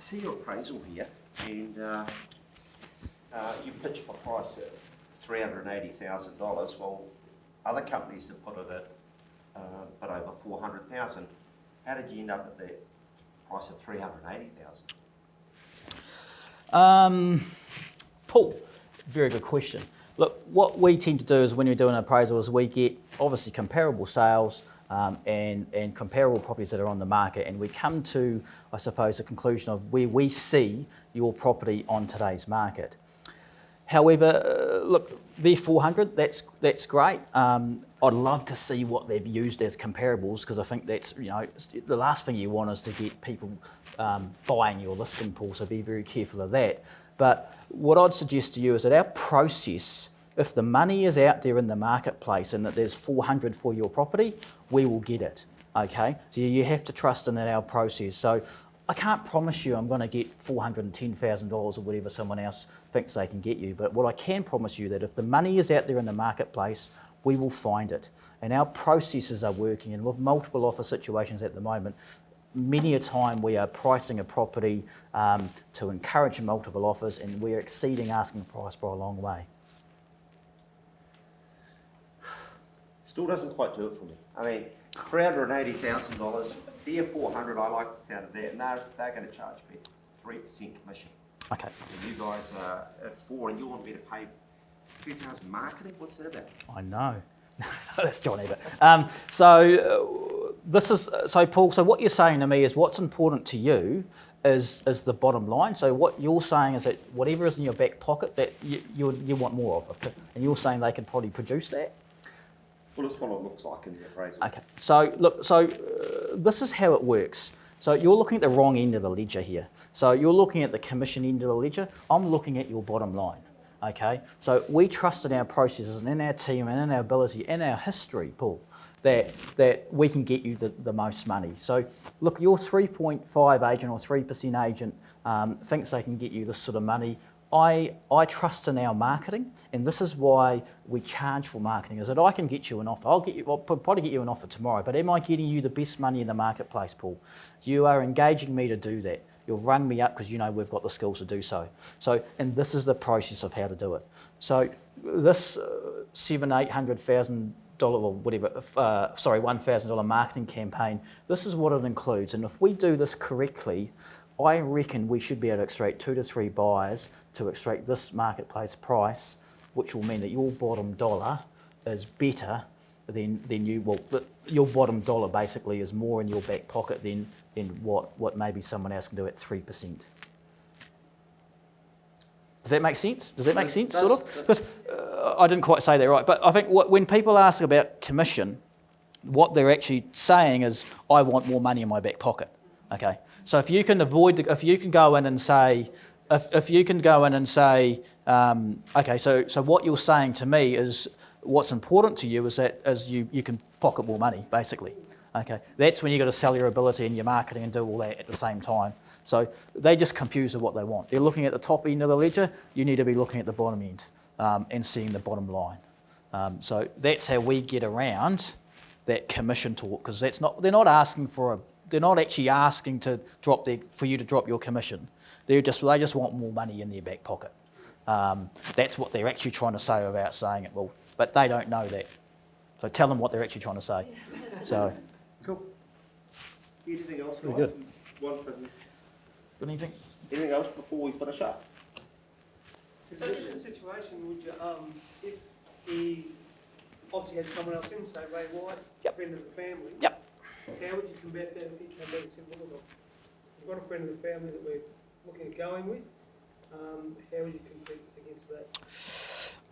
see your appraisal here, and you pitched for price at $380,000. Well, other companies have put it at but over $400,000. How did you end up at that price of $380,000? Paul, very good question. Look, what we tend to do is when we do an appraisal is we get obviously comparable sales and comparable properties that are on the market, and we come to, I suppose, a conclusion of where we see your property on today's market. However, look, they're 400, that's great. I'd love to see what they've used as comparables, because I think that's, the last thing you want is to get people buying your listing, Paul, so be very careful of that. But what I'd suggest to you is that our process, if the money is out there in the marketplace and that there's 400 for your property, we will get it, okay? So you have to trust in our process. So I can't promise you I'm going to get $410,000 or whatever someone else thinks they can get you, but what I can promise you that if the money is out there in the marketplace, we will find it. And our processes are working, and with multiple offer situations at the moment, many a time we are pricing a property to encourage multiple offers, and we're exceeding asking price by a long way. Still doesn't quite do it for me. I mean, $380,000, they're 400, I like the sound of that, and they're going to charge me 3% commission. Okay. And you guys are at 4, and you want me to pay $2,000 marketing? What's that about? I know. That's John Ebert. So Paul, so what you're saying to me is what's important to you is the bottom line. So what you're saying is that whatever is in your back pocket that you want more of it, and you're saying they could probably produce that? Well, that's what it looks like in the appraisal. Okay. So look, this is how it works. So you're looking at the wrong end of the ledger here. So you're looking at the commission end of the ledger. I'm looking at your bottom line. Okay, so we trust in our processes and in our team and in our ability and our history, Paul, that we can get you the most money. So look, your 3.5 agent or 3% agent thinks they can get you this sort of money. I trust in our marketing, and this is why we charge for marketing, is that I can get you an offer. I'll probably get you an offer tomorrow, but am I getting you the best money in the marketplace, Paul? You are engaging me to do that. You'll run me up because you know we've got the skills to do so. And this is the process of how to do it. So this $800,000 or whatever, $1,000 marketing campaign, this is what it includes. And if we do this correctly, I reckon we should be able to extract 2 to 3 buyers to extract this marketplace price, which will mean that your bottom dollar is better than you, your bottom dollar basically is more in your back pocket than what maybe someone else can do at 3%. Does that make sense? Does that make sense, sort of? Because I didn't quite say that right, but I think when people ask about commission, what they're actually saying is, I want more money in my back pocket. Okay, so if you can go in and say, okay, so what you're saying to me is, what's important to you is that you can pocket more money, basically. Okay, that's when you've got to sell your ability and your marketing and do all that at the same time. So they just confuse with what they want. They're looking at the top end of the ledger. You need to be looking at the bottom end and seeing the bottom line. So that's how we get around that commission talk, because they're not actually asking for you to drop your commission. They just want more money in their back pocket. That's what they're actually trying to say without saying it. Well, but they don't know that. So tell them what they're actually trying to say. So. Cool. Anything else, guys? Good. Got anything else before we finish up? So in this situation, would you, if he obviously had someone else in, say Ray White, Yep. friend of the family, Yep. how would you combat that if he came back and said, well, look, we've got a friend of the family that we're looking at going with, how would you compete against that?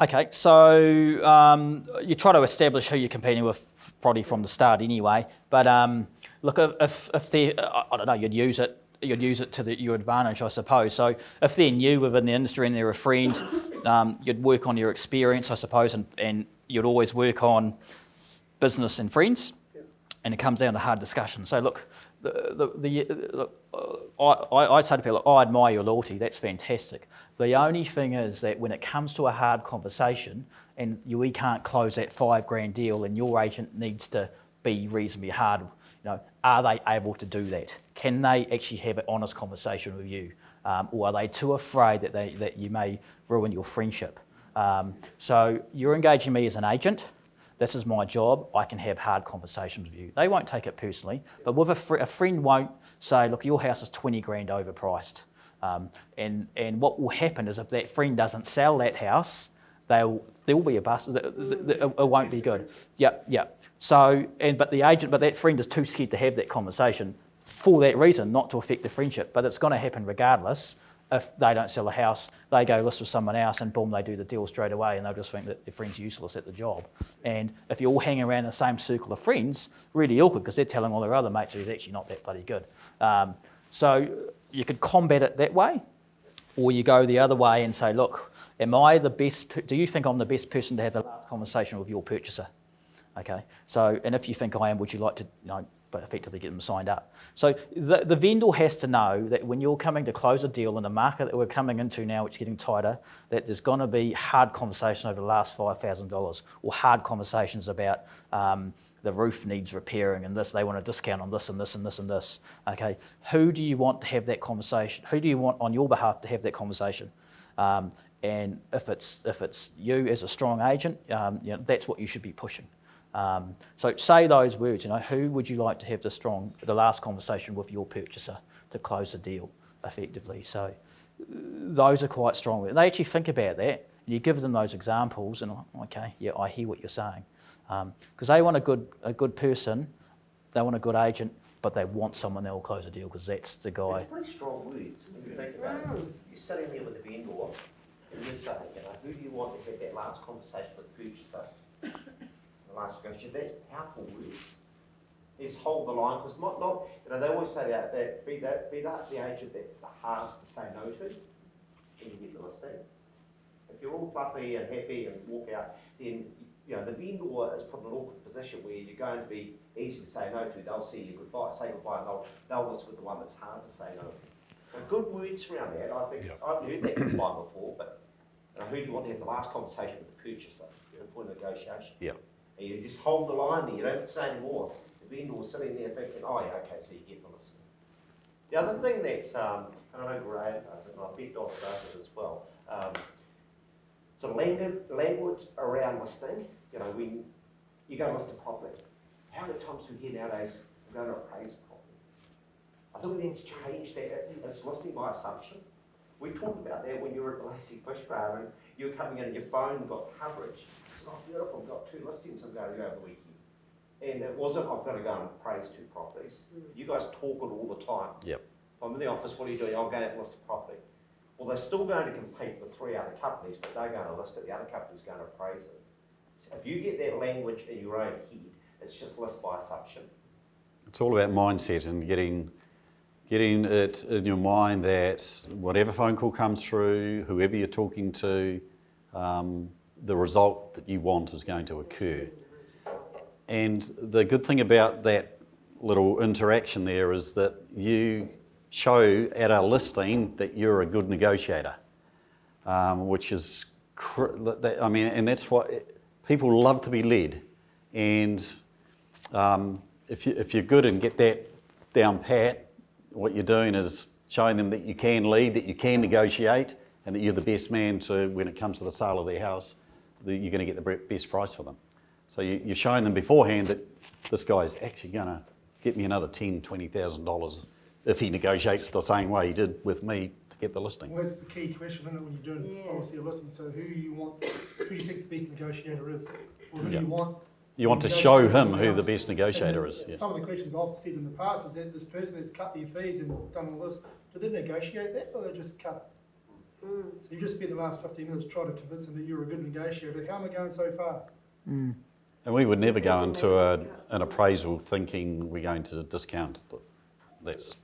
Okay, so you try to establish who you're competing with probably from the start anyway. But look, if they, I don't know, you'd use it to your advantage, I suppose. So if they're new within the industry and they're a friend, you'd work on your experience, I suppose, and you'd always work on business and friends, and it comes down to hard discussion. So look, I say to people, I admire your loyalty, that's fantastic. The only thing is that when it comes to a hard conversation and we can't close that $5,000 deal and your agent needs to be reasonably hard. Are they able to do that? Can they actually have an honest conversation with you? Or are they too afraid that you may ruin your friendship? So you're engaging me as an agent. This is my job. I can have hard conversations with you. They won't take it personally, but with a friend won't say, look, your house is 20 grand overpriced. And what will happen is if that friend doesn't sell that house, there will be a bust. It won't be good. Yeah. So, but that friend is too scared to have that conversation for that reason, not to affect the friendship. But it's going to happen regardless. If they don't sell a house, they go list with someone else, and boom, they do the deal straight away, and they'll just think that their friend's useless at the job. And if you all hang around the same circle of friends, really awkward because they're telling all their other mates that he's actually not that bloody good. So you could combat it that way, or you go the other way and say, look, am I the best? Do you think I'm the best person to have the last conversation with your purchaser? Okay. So, and if you think I am, would you like to, but effectively get them signed up. So the vendor has to know that when you're coming to close a deal in the market that we're coming into now, which is getting tighter, that there's going to be hard conversation over the last $5,000, or hard conversations about the roof needs repairing and this, they want a discount on this and this and this and this. Okay, who do you want to have that conversation? Who do you want on your behalf to have that conversation? And if it's you as a strong agent, that's what you should be pushing. So say those words, who would you like to have the last conversation with your purchaser to close the deal effectively? So those are quite strong. They actually think about that, and you give them those examples, and okay, yeah, I hear what you're saying. Because they want a good person, they want a good agent, but they want someone that will close the deal because that's the guy. It's pretty strong words when you think about it. You're sitting there with the vendor, and you're saying, who do you want to have that last conversation with the purchaser? Last question, that's powerful words. Is hold the line, because not they always say that be the agent that's the hardest to say no to when you get the listing. If you're all fluffy and happy and walk out, then the vendor is put in an awkward position where you're going to be easy to say no to. They'll see you goodbye, say goodbye, and they'll list with the one that's hard to say no to. Good words around that. I think I've heard that goodbye before, but who do you want to have the last conversation with the purchaser for negotiation? Yeah. And you just hold the line there, you don't say any more. The vendor was sitting there thinking, oh yeah, okay, so you get the listing. The other thing that, and I know Graham does it, and I bet Dr. does it as well, so language around listing, when you go list a property, how many times do we hear nowadays, we're going to appraise a property? I think we need to change that. It's listing by assumption. We talked about that when you were at the Lazy Fish Farm and you were coming in and your phone got coverage. It's not beautiful, I've got 2 listings I'm going to go over the weekend. And it wasn't, I've got to go and appraise 2 properties. You guys talk it all the time. Yep. If I'm in the office, what are you doing? I'm going to list a property. Well, they're still going to compete with 3 other companies, but they're going to list it, the other company's going to appraise it. So if you get that language in your own head, it's just list by assumption. It's all about mindset and getting it in your mind that whatever phone call comes through, whoever you're talking to, the result that you want is going to occur. And the good thing about that little interaction there is that you show at a listing that you're a good negotiator, which is, and that's what people love to be led. And if you're good and get that down pat, what you're doing is showing them that you can lead, that you can negotiate, and that you're the best man to, when it comes to the sale of their house, that you're going to get the best price for them. So you're showing them beforehand that this guy's actually going to get me another $10,000, $20,000 if he negotiates the same way he did with me to get the listing. Well, that's the key question, isn't it, when you're doing obviously a listing. So who do you think the best negotiator is? Or who do you want? You want to show him who the best negotiator is. Yeah. Some of the questions I've said in the past is that this person that's cut their fees and done all this, do they negotiate that or they just cut it? So you just spent the last 15 minutes trying to convince them that you're a good negotiator. How am I going so far? And we would never go into an appraisal thinking we're going to discount. That's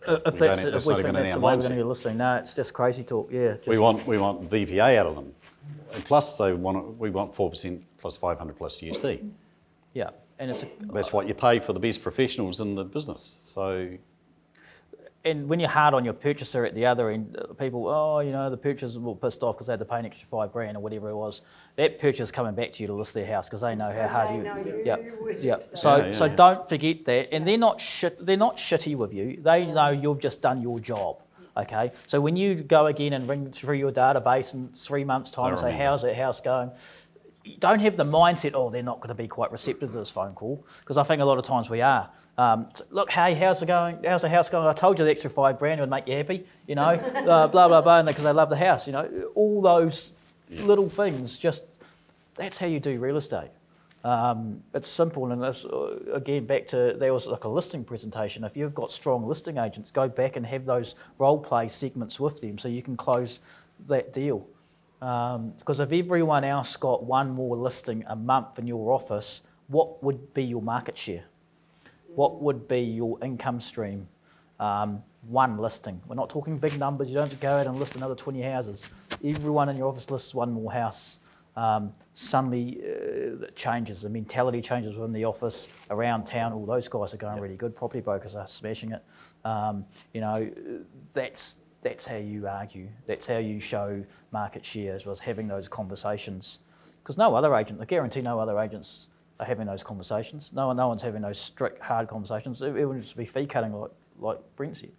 If we think not that's even the in way our we're going to mindset. be listening, no, it's just crazy talk. Yeah, We want VPA out of them, and plus we want 4% plus 500 plus GST. yeah, and it's That's what you pay for the best professionals in the business. So and when you're hard on your purchaser at the other end, people, the purchasers were pissed off because they had to pay an extra $5,000 or whatever it was. That purchaser's coming back to you to list their house because they know how hard you. Yeah. So don't forget that, and they're not shit. They're not shitty with you. They know you've just done your job. Okay. So when you go again and ring through your database in 3 months' time and say, "How's that house going?" Don't have the mindset, they're not going to be quite receptive to this phone call, because I think a lot of times we are. Look, hey, how's it going? How's the house going? I told you the extra $5,000 would make you happy, blah, blah, blah, and because they love the house, all those little things, that's how you do real estate. It's simple, and this, again, back to, there was like a listing presentation. If you've got strong listing agents, go back and have those role play segments with them so you can close that deal. Because if everyone else got one more listing a month in your office, what would be your market share? What would be your income stream? One listing. We're not talking big numbers. You don't have to go out and list another 20 houses. Everyone in your office lists one more house. Suddenly it changes. The mentality changes within the office, around town. All those guys are going really good. Property brokers are smashing it. That's how you argue. That's how you show market shares, was having those conversations. Because no other agent, I guarantee no other agents are having those conversations. No one's having those strict, hard conversations. It would just be fee cutting like Brent said.